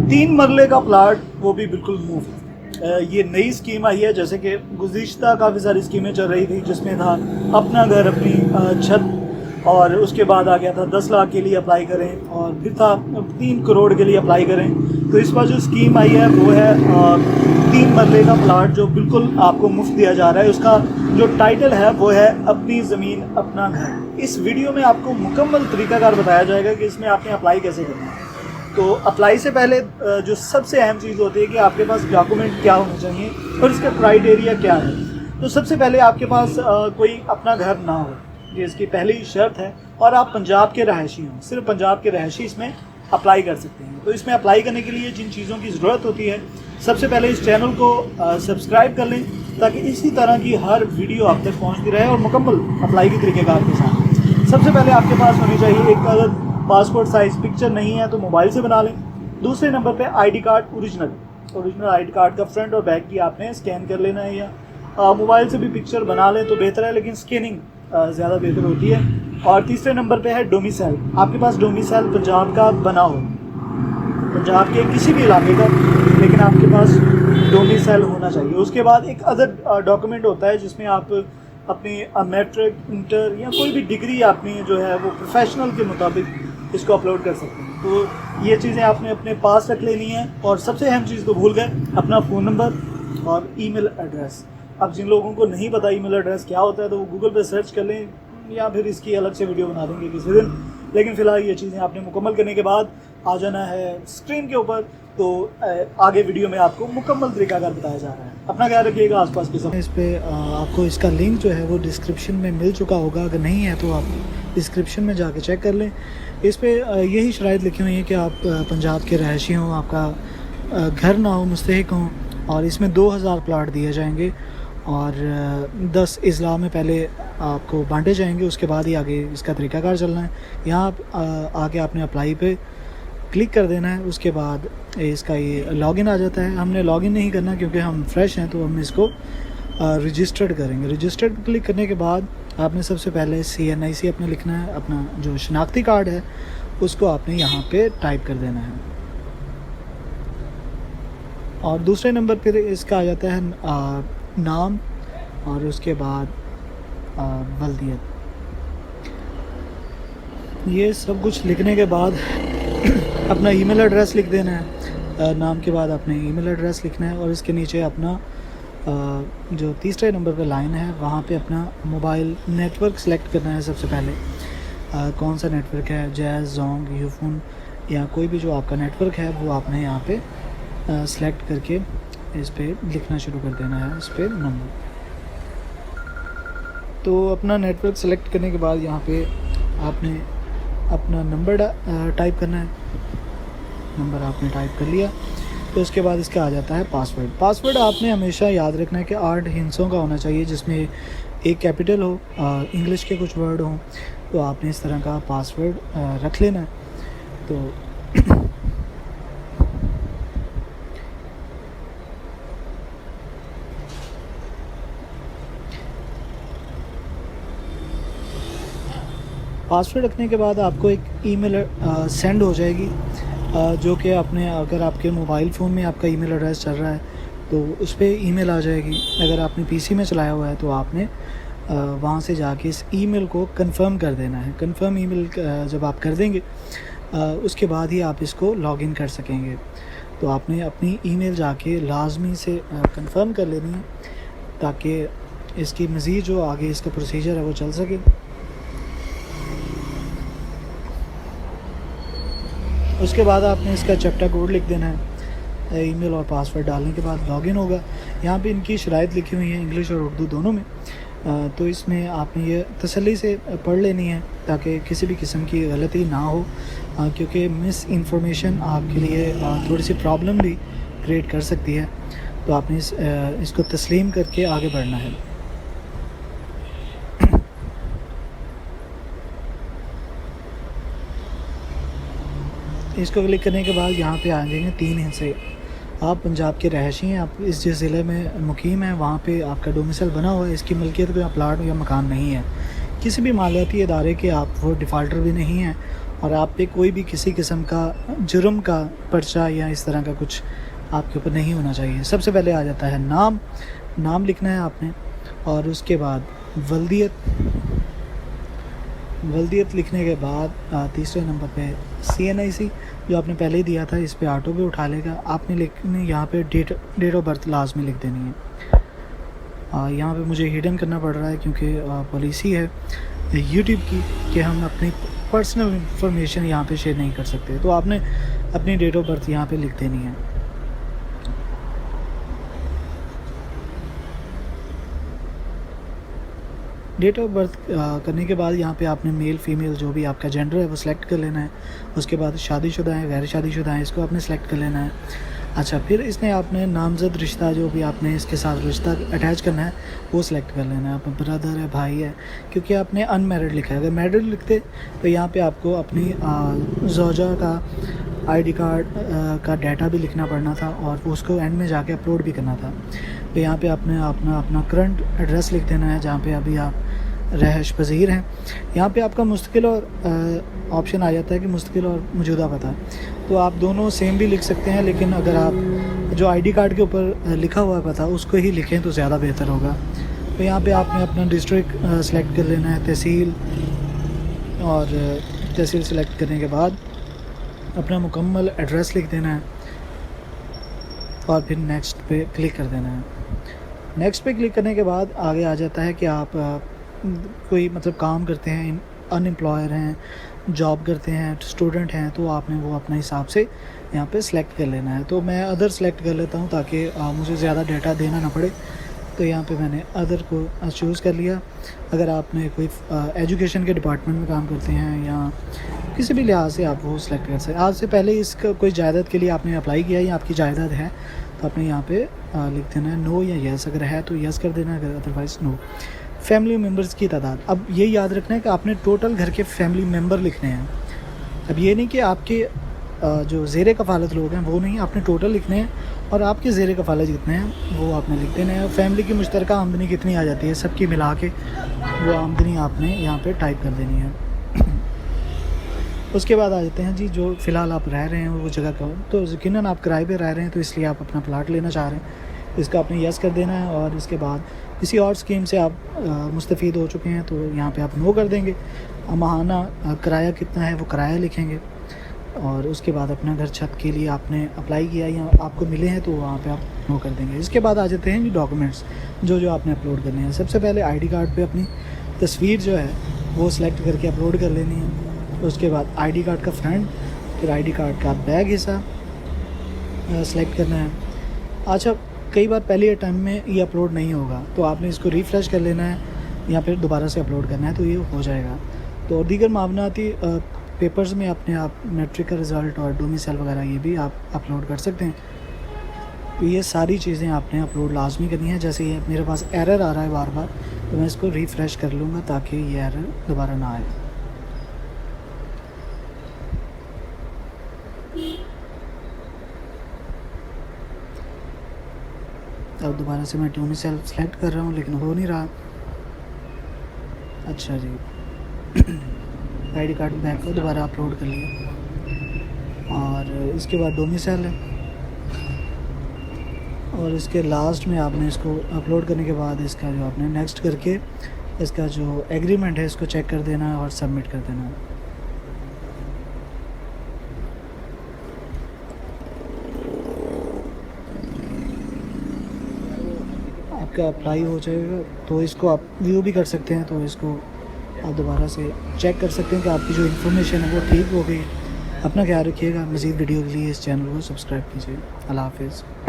3 मरले का प्लाट, वो भी बिल्कुल मुफ्त। ये नई स्कीम आई है, जैसे कि गुज़िश्ता काफ़ी सारी स्कीमें चल रही थी जिसमें था अपना घर अपनी छत, और उसके बाद आ गया था 10 लाख के लिए अप्लाई करें, और फिर था 3 करोड़ के लिए अप्लाई करें। तो इस बार जो स्कीम आई है वो है 3 मरले का प्लाट जो बिल्कुल आपको मुफ्त दिया जा रहा है। उसका जो टाइटल है वो है अपनी ज़मीन अपना घर। इस वीडियो में आपको मुकम्मल तरीकाकार बताया जाएगा कि इसमें आपने अप्लाई कैसे करना है। तो अप्लाई से पहले जो सबसे अहम चीज़ होती है कि आपके पास डॉक्यूमेंट क्या होने चाहिए और इसका क्राइटेरिया क्या है। तो सबसे पहले आपके पास कोई अपना घर ना हो, ये इसकी पहली शर्त है, और आप पंजाब के रहायशी हों। सिर्फ पंजाब के रहायशी इसमें अप्लाई कर सकते हैं। तो इसमें अप्लाई करने के लिए जिन चीज़ों की ज़रूरत होती है, सबसे पहले इस चैनल को सब्सक्राइब कर लें ताकि इसी तरह की हर वीडियो आप तक पहुँचती रहे, और मुकम्मल अप्लाई के तरीक़ेकार के साथ। सबसे पहले आपके पास होनी चाहिए एक, अगर पासपोर्ट साइज़ पिक्चर नहीं है तो मोबाइल से बना लें। दूसरे नंबर पे ID card original ID card का फ्रंट और बैक की आपने स्कैन कर लेना है, या मोबाइल से भी पिक्चर बना लें तो बेहतर है, लेकिन स्कैनिंग ज़्यादा बेहतर होती है। और तीसरे नंबर पे है डोमिसाइल। आपके पास डोमिसाइल पंजाब का बना हो, पंजाब के किसी भी इलाके का, लेकिन आपके पास डोमिसाइल होना चाहिए। उसके बाद एक अदर डॉक्यूमेंट होता है जिसमें आप अपनी मैट्रिक, इंटर या कोई भी डिग्री आपने जो है वो प्रोफेशनल के मुताबिक इसको अपलोड कर सकते हैं। तो ये चीज़ें आपने अपने पास रख लेनी है। और सबसे अहम चीज़ तो भूल गए, अपना फ़ोन नंबर और ईमेल एड्रेस। अब जिन लोगों को नहीं पता ईमेल एड्रेस क्या होता है तो वो गूगल पे सर्च कर लें, या फिर इसकी अलग से वीडियो बना देंगे किसी दिन। लेकिन फ़िलहाल ये चीज़ें आपने मुकम्मल करने के बाद आ जाना है स्क्रीन के ऊपर। तो आगे वीडियो में आपको मुकम्मल तरीकाकार बताया जा रहा है। अपना ख्याल रखिएगा आसपास के समय। इस पर आपको इसका लिंक जो है वो डिस्क्रिप्शन में मिल चुका होगा, अगर नहीं है तो आप डिस्क्रिप्शन में जाके चेक कर लें। इस पर यही शराइत लिखी हुई है कि आप पंजाब के रहायशी हों, आपका घर ना हो, मुस्तहिक हों, और इसमें 2000 प्लाट दिए जाएंगे और 10 अज़ला में पहले आपको बांटे जाएंगे, उसके बाद ही आगे इसका तरीकाकार चलना है। यहाँ आके आपने अप्लाई पे क्लिक कर देना है। उसके बाद इसका ये लॉगिन आ जाता है। हमने लॉगिन नहीं करना क्योंकि हम फ्रेश हैं, तो हम इसको रजिस्टर्ड करेंगे। रजिस्टर्ड पर क्लिक करने के बाद आपने सबसे पहले CNIC अपने लिखना है, अपना जो शनाख्ती कार्ड है उसको आपने यहाँ पे टाइप कर देना है। और दूसरे नंबर पर इसका आ जाता है नाम, और उसके बाद बल्दियत। ये सब कुछ लिखने के बाद अपना ईमेल एड्रेस लिख देना है। नाम के बाद अपने ईमेल एड्रेस लिखना है, और इसके नीचे अपना जो तीसरे नंबर पे लाइन है वहाँ पे अपना मोबाइल नेटवर्क सेलेक्ट करना है। सबसे पहले कौन सा नेटवर्क है, जैज़, जोंग, यूफोन या कोई भी जो आपका नेटवर्क है वो आपने यहाँ पे सेलेक्ट करके इस पर लिखना शुरू कर देना है, इस पर नंबर। तो अपना नेटवर्क सेलेक्ट करने के बाद यहाँ पे आपने अपना नंबर टाइप करना है। नंबर आपने टाइप कर लिया तो उसके बाद इसका आ जाता है पासवर्ड। पासवर्ड आपने हमेशा याद रखना है कि 8 हिंसों का होना चाहिए, जिसमें एक कैपिटल हो, इंग्लिश के कुछ वर्ड हों, तो आपने इस तरह का पासवर्ड रख लेना है। तो पासवर्ड रखने के बाद आपको एक ईमेल सेंड हो जाएगी, जो कि आपने, अगर आपके मोबाइल फ़ोन में आपका ईमेल एड्रेस चल रहा है तो उस पर ईमेल आ जाएगी। अगर आपने PC में चलाया हुआ है तो आपने वहाँ से जाके इस ईमेल को कंफर्म कर देना है। कंफर्म ईमेल जब आप कर देंगे उसके बाद ही आप इसको लॉगिन कर सकेंगे। तो आपने अपनी ईमेल जाके लाजमी से कंफर्म कर लेनी है ताकि इसकी मज़ीद जो आगे इसका प्रोसीजर है वो चल सके। उसके बाद आपने इसका चैप्टर कोड लिख देना है। ईमेल और पासवर्ड डालने के बाद लॉगिन होगा। यहाँ पे इनकी शराइत लिखी हुई है इंग्लिश और उर्दू दोनों में। तो इसमें आपने ये तसल्ली से पढ़ लेनी है ताकि किसी भी किस्म की गलती ना हो, क्योंकि मिस इन्फॉर्मेशन आपके लिए थोड़ी सी प्रॉब्लम भी क्रिएट कर सकती है। तो आपने इसको तस्लीम करके आगे बढ़ना है। इसको क्लिक करने के बाद यहाँ पे आ जाएंगे 3 हिस्से। आप पंजाब के रहायशी हैं, आप इस जिस ज़िले में मुकीम हैं वहाँ पे आपका डोमिसाइल बना हुआ है, इसकी मिल्कियत का प्लाट या मकान नहीं है, किसी भी मालियाती इदारे के आप वो डिफ़ाल्टर भी नहीं हैं और आप पे कोई भी किसी किस्म का जुर्म का पर्चा या इस तरह का कुछ आपके ऊपर नहीं होना चाहिए। सबसे पहले आ जाता है नाम लिखना है आपने, और उसके बाद वल्दियत लिखने के बाद तीसरे नंबर पे CNIC जो आपने पहले ही दिया था, इस पे ऑटो पे उठा लेगा। आपने लिखनी यहाँ पे डेट ऑफ बर्थ लाजमी लिख देनी है। यहाँ पे मुझे हिडन करना पड़ रहा है क्योंकि पॉलिसी है यूट्यूब की कि हम अपनी पर्सनल इंफॉर्मेशन यहाँ पे शेयर नहीं कर सकते। तो आपने अपनी डेट ऑफ बर्थ यहाँ पे लिख देनी है। डेट ऑफ बर्थ करने के बाद यहाँ पे आपने मेल फीमेल जो भी आपका जेंडर है वो सिलेक्ट कर लेना है। उसके बाद शादीशुदा है गैर शादीशुदा है इसको आपने सेलेक्ट कर लेना है। अच्छा, फिर इसने आपने नामज़द रिश्ता जो भी आपने इसके साथ रिश्ता अटैच करना है वो सिलेक्ट कर लेना है। आप ब्रदर है, भाई है, क्योंकि आपने अनमैरिड लिखा है। अगर मैरिड लिखते तो यहाँ पे आपको अपनी ज़ौजा का ID कार्ड का डाटा भी लिखना पड़ना था और उसको एंड में जाके अपलोड भी करना था। तो यहाँ पे आपने अपना करंट एड्रेस लिख देना है जहाँ पे अभी आप रहश पज़ीर हैं। यहाँ पे आपका मुस्तकिल और ऑप्शन आ जाता है कि मुस्तकिल और मौजूदा पता, तो आप दोनों सेम भी लिख सकते हैं, लेकिन अगर आप जो ID कार्ड के ऊपर लिखा हुआ पता उसको ही लिखें तो ज़्यादा बेहतर होगा। तो यहाँ पे आपने अपना डिस्ट्रिक्ट सेलेक्ट कर लेना है, तहसील, और तहसील सेलेक्ट करने के बाद अपना मुकम्मल एड्रेस लिख देना है और फिर नेक्स्ट पे क्लिक कर देना है। नेक्स्ट पे क्लिक करने के बाद आगे आ जाता है कि आप कोई मतलब काम करते हैं, अनएम्प्लॉयर हैं, जॉब करते हैं, स्टूडेंट हैं, तो आपने वो अपने हिसाब से यहाँ पे सिलेक्ट कर लेना है। तो मैं अदर सेलेक्ट कर लेता हूँ ताकि मुझे ज़्यादा डाटा देना ना पड़े। तो यहाँ पे मैंने अदर को चूज़ कर लिया। अगर आपने कोई एजुकेशन के डिपार्टमेंट में काम करते हैं या किसी भी लिहाज से आप वो सिलेक्ट कर सकते हैं। आज से पहले इसका कोई जायदाद के लिए आपने अप्लाई किया या आपकी जायदाद है तो आपने यहाँ पे लिख देना है नो या यस। अगर है तो यस कर देना, अगर अदरवाइज़ नो। फैमिली मेम्बर्स की तादाद, अब ये याद रखना है कि आपने टोटल घर के फैमिली मेम्बर लिखने हैं। अब ये नहीं कि आपके जो ज़ेर कफ़ालत लोग हैं वो नहीं, आपने टोटल लिखने हैं और आपके ज़ेर कफ़ालत जितने हैं वो आपने लिख देने हैं। फैमिली की मुश्तरका आमदनी कितनी आ जाती है सबकी मिला के वो आमदनी आपने यहाँ पे टाइप कर देनी है। उसके बाद आ जाते हैं जी जो फ़िलहाल आप रह रहे हैं वो जगह का, तो यकीनन आप किराए पे रह रहे हैं तो इसलिए आप अपना प्लाट लेना चाह रहे हैं, इसका आपने यस कर देना है। और इसके बाद किसी और स्कीम से आप मुस्तफ़ीद हो चुके हैं तो यहाँ पे आप नो कर देंगे। माहाना किराया कितना है वो किराया लिखेंगे, और उसके बाद अपना घर छत के लिए आपने अप्लाई किया या आपको मिले हैं तो वहाँ पे आप नो कर देंगे। इसके बाद आ जाते हैं जी डॉक्यूमेंट्स जो आपने अपलोड करने हैं। सबसे पहले ID कार्ड पे अपनी तस्वीर जो है वो सिलेक्ट करके अपलोड कर लेनी है। उसके बाद ID कार्ड का फ्रंट, फिर ID कार्ड का बैक हिस्सा सेलेक्ट करना है। अच्छा, कई बार पहले अटैम्प्ट में ये अपलोड नहीं होगा तो आपने इसको रिफ़्रेश कर लेना है या फिर दोबारा से अपलोड करना है तो ये हो जाएगा। तो दीगर मामलाती पेपर्स में अपने आप मैट्रिक का रिज़ल्ट और डोमिसाइल वगैरह ये भी आप अपलोड कर सकते हैं। तो ये सारी चीज़ें आपने अपलोड लाजमी करनी है। जैसे ये मेरे पास एरर आ रहा है बार बार तो मैं इसको रिफ़्रेश कर लूँगा ताकि ये एरर दोबारा ना आए। अब दोबारा से मैं डोमिसाइल सेलेक्ट कर रहा हूँ लेकिन हो नहीं रहा। अच्छा जी, ID कार्ड बैक को दोबारा अपलोड कर लिया और इसके बाद डोमिसाइल है, और इसके लास्ट में आपने इसको अपलोड करने के बाद इसका जो आपने नेक्स्ट करके इसका जो एग्रीमेंट है इसको चेक कर देना और सबमिट कर देना। आपका अप्लाई हो जाएगा तो इसको आप व्यू भी कर सकते हैं, तो इसको आप दोबारा से चेक कर सकते हैं कि आपकी जो इन्फॉर्मेशन है वो ठीक हो गई। अपना ख्याल रखिएगा। मज़ीद वीडियो के लिए इस चैनल को सब्सक्राइब कीजिए। अल्लाह हाफ़िज़।